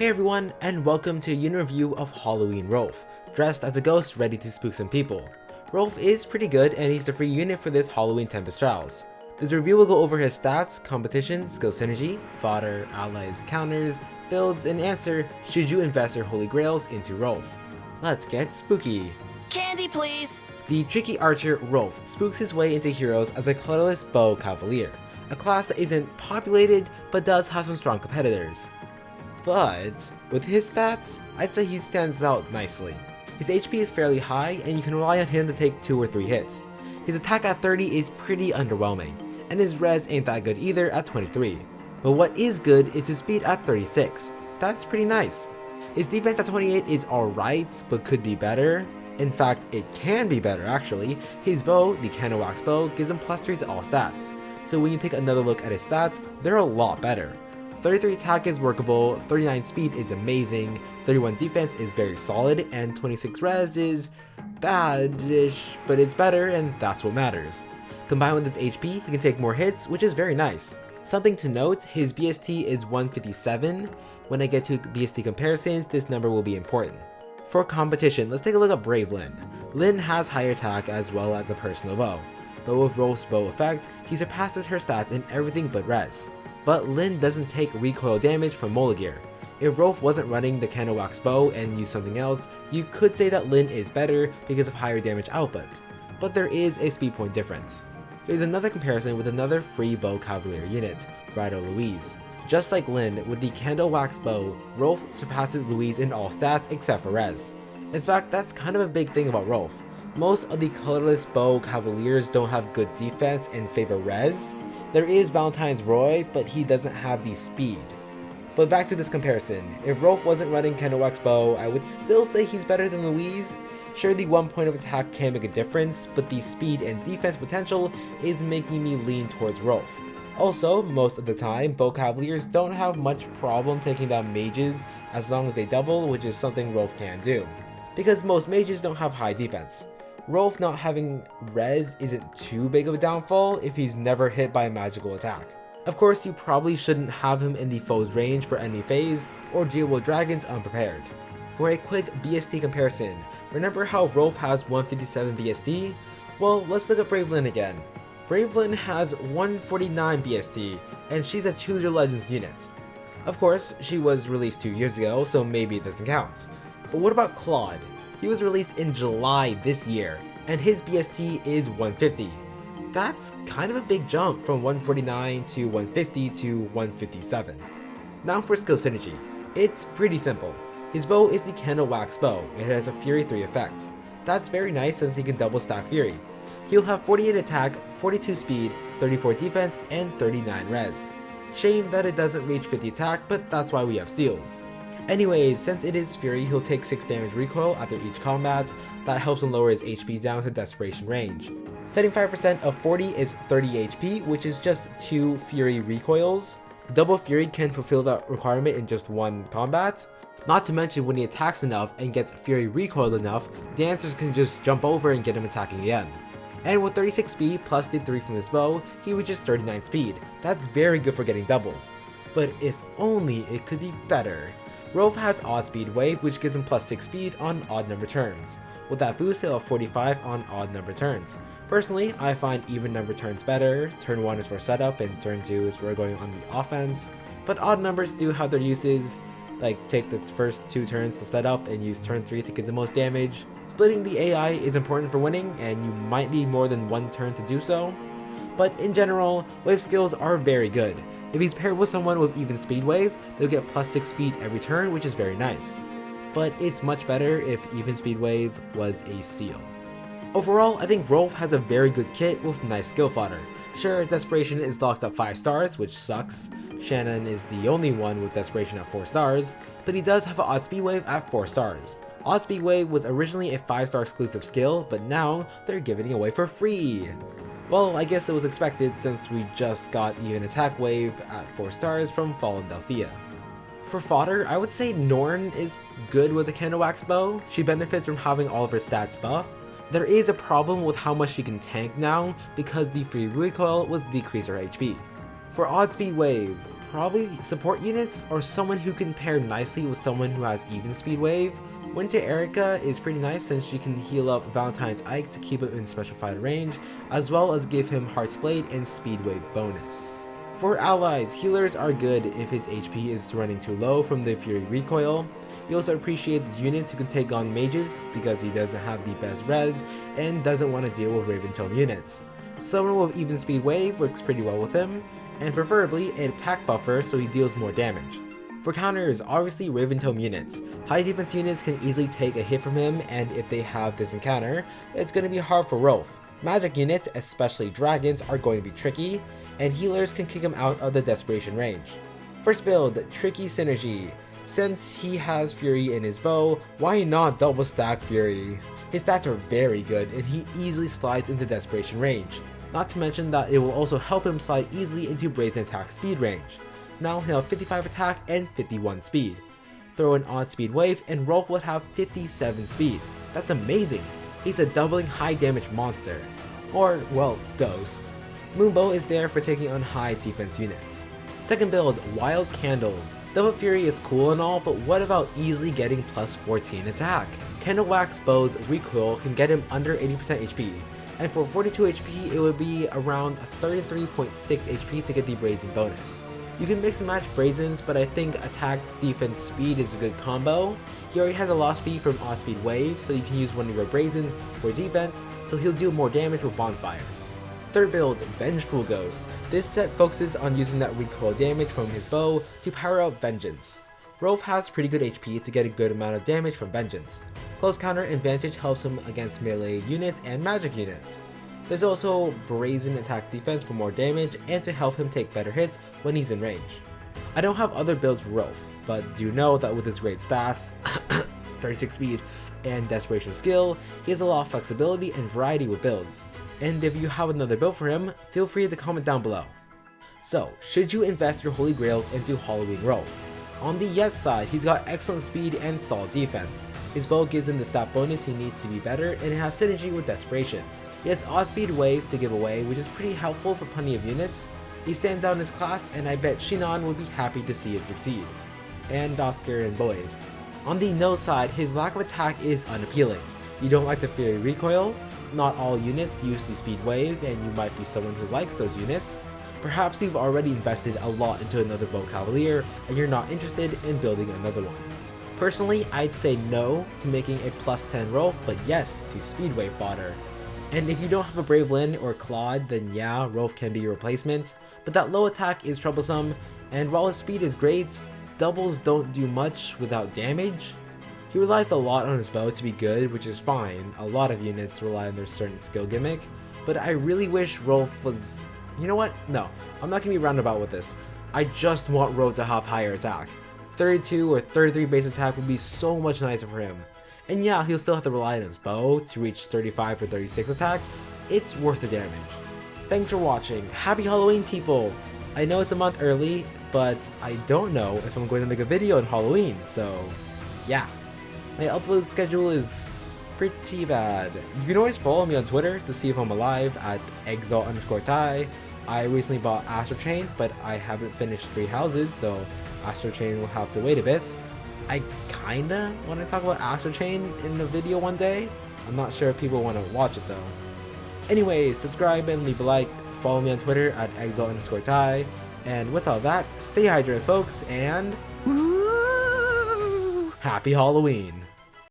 Hey everyone, and welcome to a unit review of Halloween Rolf, dressed as a ghost ready to spook some people. Rolf is pretty good and he's the free unit for this Halloween Tempest Trials. This review will go over his stats, competition, skill synergy, fodder, allies, counters, builds, and answer should you invest your holy grails into Rolf. Let's get spooky! Candy, please! The tricky archer Rolf spooks his way into heroes as a colorless bow cavalier, a class that isn't populated but does have some strong competitors. But with his stats, I'd say he stands out nicely. His HP is fairly high and you can rely on him to take 2 or 3 hits. His attack at 30 is pretty underwhelming, and his res ain't that good either at 23. But what is good is his speed at 36. That's pretty nice. His defense at 28 is alright, but could be better. In fact, it can be better actually. His bow, the Candle Wax Bow, gives him +3 to all stats. So when you take another look at his stats, they're a lot better. 33 attack is workable, 39 speed is amazing, 31 defense is very solid, and 26 res is bad-ish, but it's better and that's what matters. Combined with his HP, he can take more hits, which is very nice. Something to note, his BST is 157. When I get to BST comparisons, this number will be important. For competition, let's take a look at Brave Lin. Lin has higher attack as well as a personal bow, but with Rolf's bow effect, he surpasses her stats in everything but res. But Lin doesn't take recoil damage from Molagear. If Rolf wasn't running the Candle Wax Bow and used something else, you could say that Lin is better because of higher damage output, but there is a speed point difference. Here's another comparison with another free bow cavalier unit, Rider Louise. Just like Lin, with the Candle Wax Bow, Rolf surpasses Louise in all stats except for res. In fact, that's kind of a big thing about Rolf. Most of the colorless bow cavaliers don't have good defense and favor res. There is Valentine's Roy, but he doesn't have the speed. But back to this comparison, if Rolf wasn't running Candle Wax Bow, I would still say he's better than Louise. Sure, the 1 point of attack can make a difference, but the speed and defense potential is making me lean towards Rolf. Also, most of the time, bow cavaliers don't have much problem taking down mages as long as they double, which is something Rolf can do, because most mages don't have high defense. Rolf not having res isn't too big of a downfall if he's never hit by a magical attack. Of course, you probably shouldn't have him in the foe's range for any phase or deal with dragons unprepared. For a quick BST comparison, remember how Rolf has 157 BST? Well, let's look at Brave Lin again. Brave Lin has 149 BST, and she's a Choose Your Legends unit. Of course, she was released 2 years ago, so maybe it doesn't count. But what about Claude? He was released in July this year, and his BST is 150. That's kind of a big jump from 149 to 150 to 157. Now for skill synergy. It's pretty simple. His bow is the Candle Wax Bow. It has a Fury 3 effect. That's very nice since he can double stack Fury. He'll have 48 attack, 42 speed, 34 defense, and 39 res. Shame that it doesn't reach 50 attack, but that's why we have steals. Anyways, since it is Fury, he'll take 6 damage recoil after each combat. That helps him lower his HP down to desperation range. 75% of 40 is 30 HP, which is just 2 Fury recoils. Double Fury can fulfill that requirement in just 1 combat. Not to mention when he attacks enough and gets Fury recoiled enough, dancers can just jump over and get him attacking again. And with 36 speed plus the 3 from his bow, he reaches 39 speed. That's very good for getting doubles. But if only it could be better. Rolf has odd speed wave, which gives him +6 speed on odd number turns. With that boost, he'll have 45 on odd number turns. Personally, I find even number turns better. Turn 1 is for setup and turn 2 is for going on the offense. But odd numbers do have their uses, like take the first 2 turns to set up and use turn 3 to get the most damage. Splitting the AI is important for winning, and you might need more than 1 turn to do so. But in general, wave skills are very good. If he's paired with someone with even speed wave, they'll get +6 speed every turn, which is very nice. But it's much better if even speed wave was a seal. Overall, I think Rolf has a very good kit with nice skill fodder. Sure, Desperation is locked at 5 stars, which sucks. Shannon is the only one with Desperation at 4 stars, but he does have an Odd Speed Wave at 4 stars. Odd Speed Wave was originally a 5-star exclusive skill, but now they're giving it away for free. Well, I guess it was expected since we just got even attack wave at 4 stars from Fallen Delphia. For fodder, I would say Norn is good with the Candle Wax Bow. She benefits from having all of her stats buff. There is a problem with how much she can tank now because the free recoil will decrease her HP. For Odd Speed Wave, probably support units or someone who can pair nicely with someone who has even speed wave. Winter Erica is pretty nice since she can heal up Valentine's Ike to keep him in special fighter range, as well as give him Heart's Blade and speed wave bonus. For allies, healers are good if his HP is running too low from the Fury recoil. He also appreciates units who can take on mages because he doesn't have the best res and doesn't want to deal with Raven Tome units. Someone with even speed wave works pretty well with him, and preferably an attack buffer so he deals more damage. For counters, obviously Raven Tome units. High defense units can easily take a hit from him, and if they have this encounter, it's going to be hard for Rolf. Magic units, especially dragons, are going to be tricky, and healers can kick him out of the desperation range. First build, Tricky Synergy. Since he has Fury in his bow, why not double stack Fury? His stats are very good and he easily slides into desperation range. Not to mention that it will also help him slide easily into brazen attack speed range. Now he'll have 55 attack and 51 speed. Throw an odd speed wave and Rolf will have 57 speed. That's amazing! He's a doubling high damage monster. Or, well, ghost. Moonbow is there for taking on high defense units. Second build, Wild Candles. Double Fury is cool and all, but what about easily getting plus 14 attack? Candle Wax Bow's recoil can get him under 80% HP, and for 42 HP it would be around 33.6 HP to get the Brazen bonus. You can mix and match Brazens, but I think attack, defense, speed is a good combo. He already has a lot of speed from odd speed wave, so you can use one of your Brazens for defense, so he'll do more damage with Bonfire. Third build, Vengeful Ghost. This set focuses on using that recoil damage from his bow to power up Vengeance. Rolf has pretty good HP to get a good amount of damage from Vengeance. Close counter advantage helps him against melee units and magic units. There's also Brazen attack defense for more damage and to help him take better hits when he's in range. I don't have other builds for Rolf, but do know that with his great stats, 36 speed, and desperation skill, he has a lot of flexibility and variety with builds. And if you have another build for him, feel free to comment down below. So, should you invest your holy grails into Halloween Rolf? On the yes side, he's got excellent speed and solid defense. His bow gives him the stat bonus he needs to be better, and it has synergy with desperation. He has odd speed wave to give away, which is pretty helpful for plenty of units. He stands out in his class, and I bet Shinon would be happy to see him succeed. And Oscar and Boyd. On the no side, his lack of attack is unappealing. You don't like the Fury recoil? Not all units use the speed wave, and you might be someone who likes those units. Perhaps you've already invested a lot into another Bow Cavalier, and you're not interested in building another one. Personally, I'd say no to making a plus 10 Rolf, but yes to speed wave fodder. And if you don't have a Brave Lyn or Claude, then yeah, Rolf can be your replacement, but that low attack is troublesome, and while his speed is great, doubles don't do much without damage. He relies a lot on his bow to be good, which is fine. A lot of units rely on their certain skill gimmick, but I really wish Rolf was... You know what? No, I'm not gonna be roundabout with this. I just want Rolf to have higher attack. 32 or 33 base attack would be so much nicer for him. And yeah, he'll still have to rely on his bow to reach 35 or 36 attack. It's worth the damage. Thanks for watching. Happy Halloween, people! I know it's a month early, but I don't know if I'm going to make a video on Halloween, so yeah. My upload schedule is pretty bad. You can always follow me on Twitter to see if I'm alive at exalt_ty. I recently bought Astro Chain, but I haven't finished 3 houses, so Astro Chain will have to wait a bit. I kinda want to talk about Astro Chain in a video one day. I'm not sure if people want to watch it though. Anyways, subscribe and leave a like. Follow me on Twitter at exalt_ty. And with all that, stay hydrated folks, and happy Halloween!